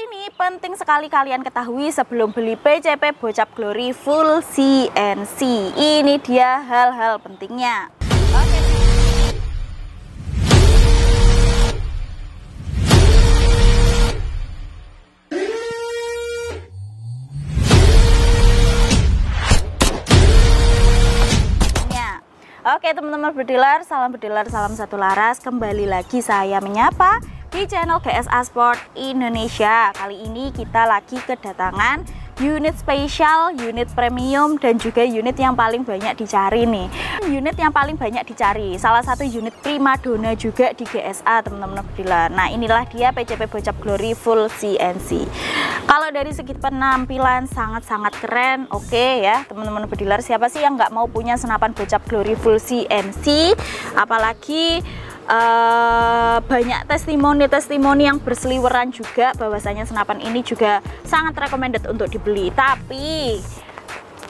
ini penting sekali kalian ketahui sebelum beli PCP Bocap Glory full CNC. Ini dia hal-hal pentingnya. Oke. Oke teman-teman bediler, salam satu laras. Kembali lagi saya menyapa di channel GSA Sport Indonesia. Kali ini kita lagi kedatangan unit spesial, unit premium, dan juga unit yang paling banyak dicari nih. Unit yang paling banyak dicari, salah satu unit primadona juga di GSA teman-teman bediler. Nah inilah dia PCP Bocap Glory full CNC. Kalau dari segi penampilan sangat-sangat keren, oke ya teman-teman bediler. Siapa sih yang nggak mau punya senapan Bocap Glory full CNC? Apalagi banyak testimoni yang berseliweran juga bahwasanya senapan ini juga sangat recommended untuk dibeli. Tapi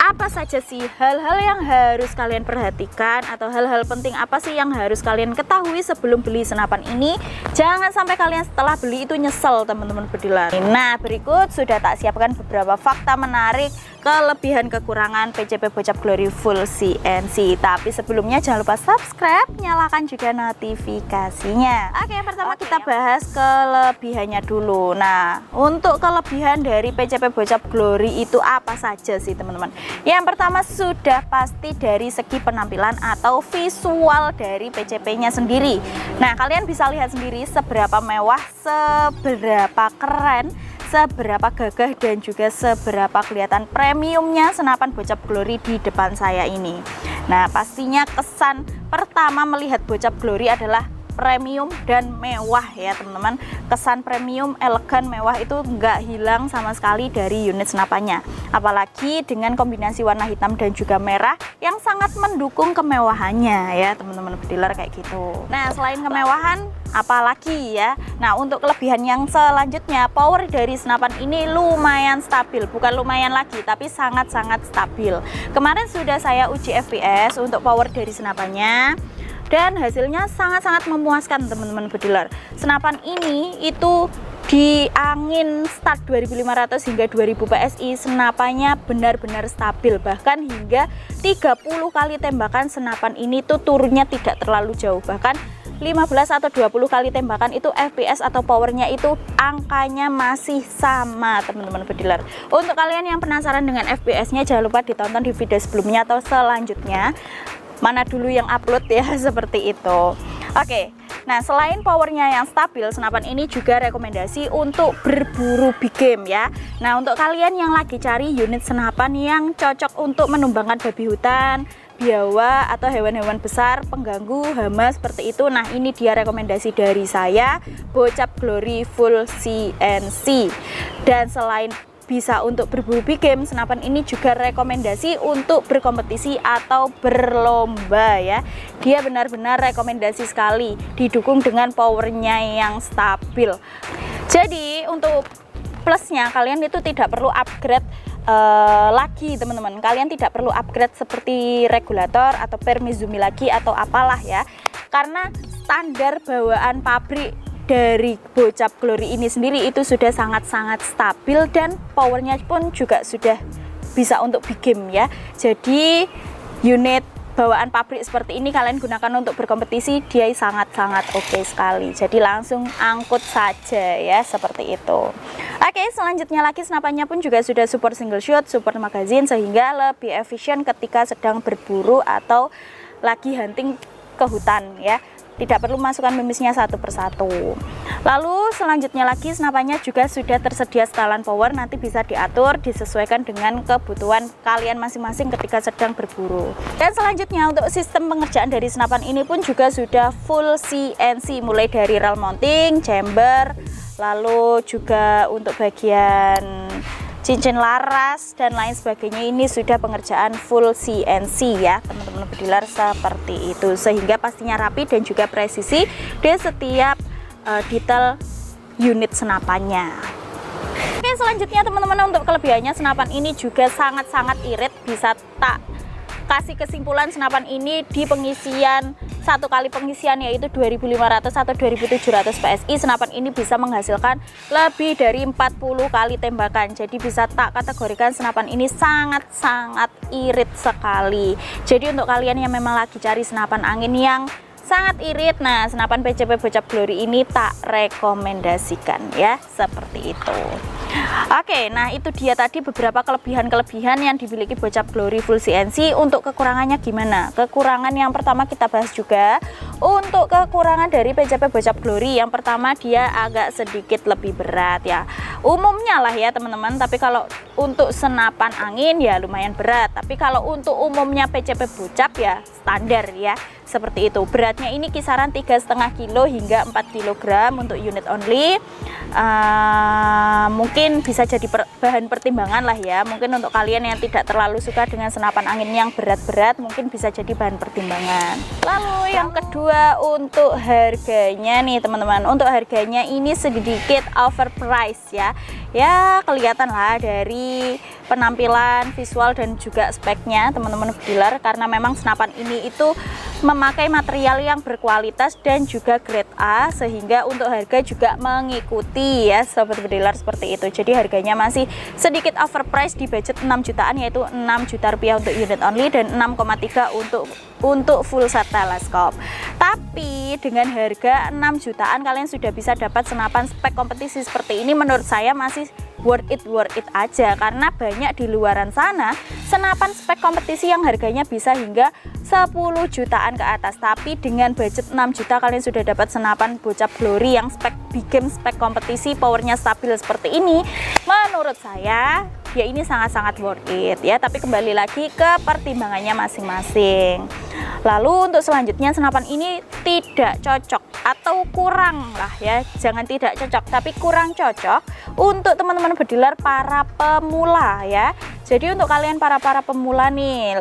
apa saja sih hal-hal yang harus kalian perhatikan atau hal-hal penting apa sih yang harus kalian ketahui sebelum beli senapan ini? Jangan sampai kalian setelah beli itu nyesel teman-teman bediler. Nah berikut sudah tak siapkan beberapa fakta menarik kelebihan kekurangan PCP Bocap Glory full CNC. Tapi sebelumnya jangan lupa subscribe, nyalakan juga notifikasinya. Oke, yang pertama kita bahas kelebihannya dulu. Nah untuk kelebihan dari PCP Bocap Glory itu apa saja sih teman-teman? Yang pertama sudah pasti dari segi penampilan atau visual dari PCP-nya sendiri. Nah kalian bisa lihat sendiri seberapa mewah, seberapa keren, seberapa gagah, dan juga seberapa kelihatan premiumnya senapan Bocap Glory di depan saya ini. Nah pastinya kesan pertama melihat Bocap Glory adalah premium dan mewah ya teman-teman. Kesan premium, elegan, mewah itu nggak hilang sama sekali dari unit senapannya. Apalagi dengan kombinasi warna hitam dan juga merah yang sangat mendukung kemewahannya ya teman-teman bediler kayak gitu. Nah selain kemewahan apalagi ya. Nah untuk kelebihan yang selanjutnya, power dari senapan ini lumayan stabil. Bukan lumayan lagi tapi sangat-sangat stabil. Kemarin sudah saya uji FPS untuk power dari senapannya dan hasilnya sangat-sangat memuaskan teman-teman bediler. Senapan ini itu di angin start 2500 hingga 2000 PSI senapannya benar-benar stabil, bahkan hingga 30 kali tembakan senapan ini tuh turunnya tidak terlalu jauh, bahkan 15 atau 20 kali tembakan itu FPS atau powernya itu angkanya masih sama teman-teman bediler. Untuk kalian yang penasaran dengan FPS-nya jangan lupa ditonton di video sebelumnya atau selanjutnya, mana dulu yang upload ya seperti itu. Oke, nah selain powernya yang stabil, senapan ini juga rekomendasi untuk berburu big game ya. Nah untuk kalian yang lagi cari unit senapan yang cocok untuk menumbangkan babi hutan, biawak atau hewan-hewan besar pengganggu hama seperti itu, nah ini dia rekomendasi dari saya, Bocap Glory full CNC. Dan selain bisa untuk berburu big game, senapan ini juga rekomendasi untuk berkompetisi atau berlomba ya. Dia benar-benar rekomendasi sekali, didukung dengan powernya yang stabil. Jadi untuk plusnya kalian itu tidak perlu upgrade lagi teman-teman. Kalian tidak perlu upgrade seperti regulator atau permizumi lagi atau apalah ya, karena standar bawaan pabrik dari Bocap Glory ini sendiri itu sudah sangat-sangat stabil dan powernya pun juga sudah bisa untuk big game ya. Jadi unit bawaan pabrik seperti ini kalian gunakan untuk berkompetisi, dia sangat-sangat oke sekali. Jadi langsung angkut saja ya seperti itu. Oke, selanjutnya lagi senapannya pun juga sudah support single shot, support magazine, sehingga lebih efisien ketika sedang berburu atau lagi hunting ke hutan ya. Tidak perlu masukkan mimisnya satu persatu. Lalu selanjutnya lagi senapannya juga sudah tersedia setelan power, nanti bisa diatur disesuaikan dengan kebutuhan kalian masing-masing ketika sedang berburu. Dan selanjutnya untuk sistem pengerjaan dari senapan ini pun juga sudah full CNC, mulai dari rail mounting, chamber, lalu juga untuk bagian cincin laras dan lain sebagainya ini sudah pengerjaan full CNC ya teman-teman bediler seperti itu, sehingga pastinya rapi dan juga presisi di setiap detail unit senapannya. Oke, selanjutnya teman-teman untuk kelebihannya, senapan ini juga sangat-sangat irit. Bisa tak kasih kesimpulan senapan ini di pengisian satu kali pengisian yaitu 2500 atau 2700 PSI, senapan ini bisa menghasilkan lebih dari 40 kali tembakan. Jadi bisa tak kategorikan senapan ini sangat-sangat irit sekali. Jadi untuk kalian yang memang lagi cari senapan angin yang sangat irit, nah senapan PCP Bocap Glory ini tak rekomendasikan ya, seperti itu. Oke, nah itu dia tadi beberapa kelebihan-kelebihan yang dimiliki Bocap Glory Full CNC. Untuk kekurangannya gimana? Kekurangan yang pertama kita bahas juga. Untuk kekurangan dari PCP Bocap Glory, yang pertama dia agak sedikit lebih berat ya. Umumnya lah ya teman-teman, tapi kalau untuk senapan angin ya lumayan berat. Tapi kalau untuk umumnya PCP Bocap ya standar ya. Seperti itu. Beratnya ini kisaran 3,5 kilo hingga 4 kg untuk unit only. Mungkin bisa jadi bahan pertimbangan lah ya. Mungkin untuk kalian yang tidak terlalu suka dengan senapan angin yang berat-berat, mungkin bisa jadi bahan pertimbangan. Lalu yang kedua untuk harganya nih teman-teman. Untuk harganya ini sedikit overpriced ya. Ya kelihatan lah dari penampilan visual dan juga speknya teman-teman dealer, karena memang senapan ini itu memakai material yang berkualitas dan juga grade A, sehingga untuk harga juga mengikuti ya sobat dealer seperti itu. Jadi harganya masih sedikit overpriced di budget 6 jutaan, yaitu 6 juta rupiah untuk unit only dan 6,3 untuk full set teleskop. Tapi dengan harga 6 jutaan kalian sudah bisa dapat senapan spek kompetisi seperti ini. Menurut saya masih worth it aja, karena banyak di luaran sana senapan spek kompetisi yang harganya bisa hingga 10 jutaan ke atas. Tapi dengan budget 6 juta kalian sudah dapat senapan Bocap Glory yang spek big game, spek kompetisi, powernya stabil seperti ini. Menurut saya ya ini sangat-sangat worth it ya, tapi kembali lagi ke pertimbangannya masing-masing. Lalu untuk selanjutnya, senapan ini tidak cocok atau kurang lah ya, jangan tidak cocok tapi kurang cocok untuk teman-teman bediler para pemula ya. Jadi untuk kalian para pemula nih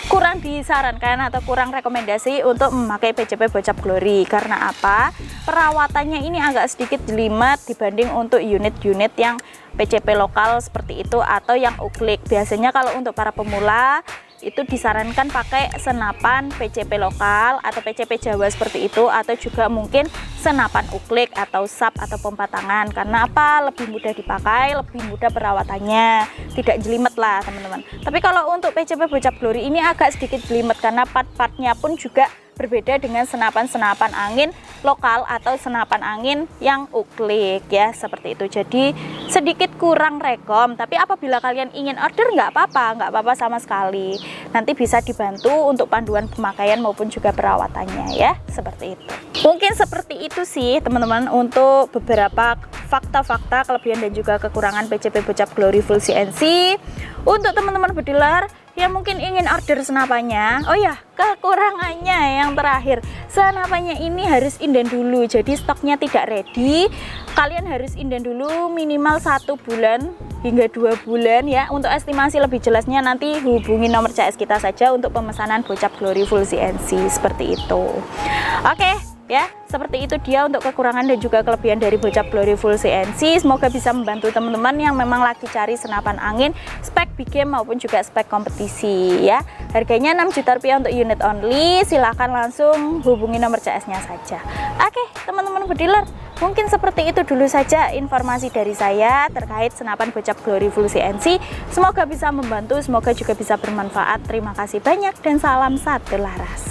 kurang disarankan atau kurang rekomendasi untuk memakai PCP Bocap Glory. Karena apa? Perawatannya ini agak sedikit jelimet dibanding untuk unit-unit yang PCP lokal seperti itu atau yang uklik. Biasanya kalau untuk para pemula itu disarankan pakai senapan PCP lokal atau PCP Jawa seperti itu, atau juga mungkin senapan uklik atau sap atau pompa tangan. Karena apa? Lebih mudah dipakai, lebih mudah perawatannya, tidak jelimet lah teman-teman. Tapi kalau untuk PCP Bocap Glory ini agak sedikit jelimet karena part-partnya pun juga berbeda dengan senapan-senapan angin lokal atau senapan angin yang uklik ya, seperti itu. Jadi sedikit kurang rekom, tapi apabila kalian ingin order nggak apa-apa sama sekali. Nanti bisa dibantu untuk panduan pemakaian maupun juga perawatannya ya, seperti itu. Mungkin seperti itu sih teman-teman untuk beberapa fakta-fakta kelebihan dan juga kekurangan PCP Bocap Glory Full CNC. Untuk teman-teman bediler yang mungkin ingin order senapannya, oh ya kekurangannya yang terakhir, senapannya ini harus inden dulu, jadi stoknya tidak ready. Kalian harus inden dulu minimal 1 bulan hingga 2 bulan ya. Untuk estimasi lebih jelasnya nanti hubungi nomor CS kita saja untuk pemesanan Bocap Glory Full CNC seperti itu. Oke ya, seperti itu dia untuk kekurangan dan juga kelebihan dari Bocap Glory Full CNC. Semoga bisa membantu teman-teman yang memang lagi cari senapan angin spek big game maupun juga spek kompetisi ya. Harganya 6 juta rupiah untuk unit only. Silahkan langsung hubungi nomor CS-nya saja. Oke teman-teman bediler, mungkin seperti itu dulu saja informasi dari saya terkait senapan Bocap Glory Full CNC. Semoga bisa membantu, semoga juga bisa bermanfaat. Terima kasih banyak dan salam satu laras.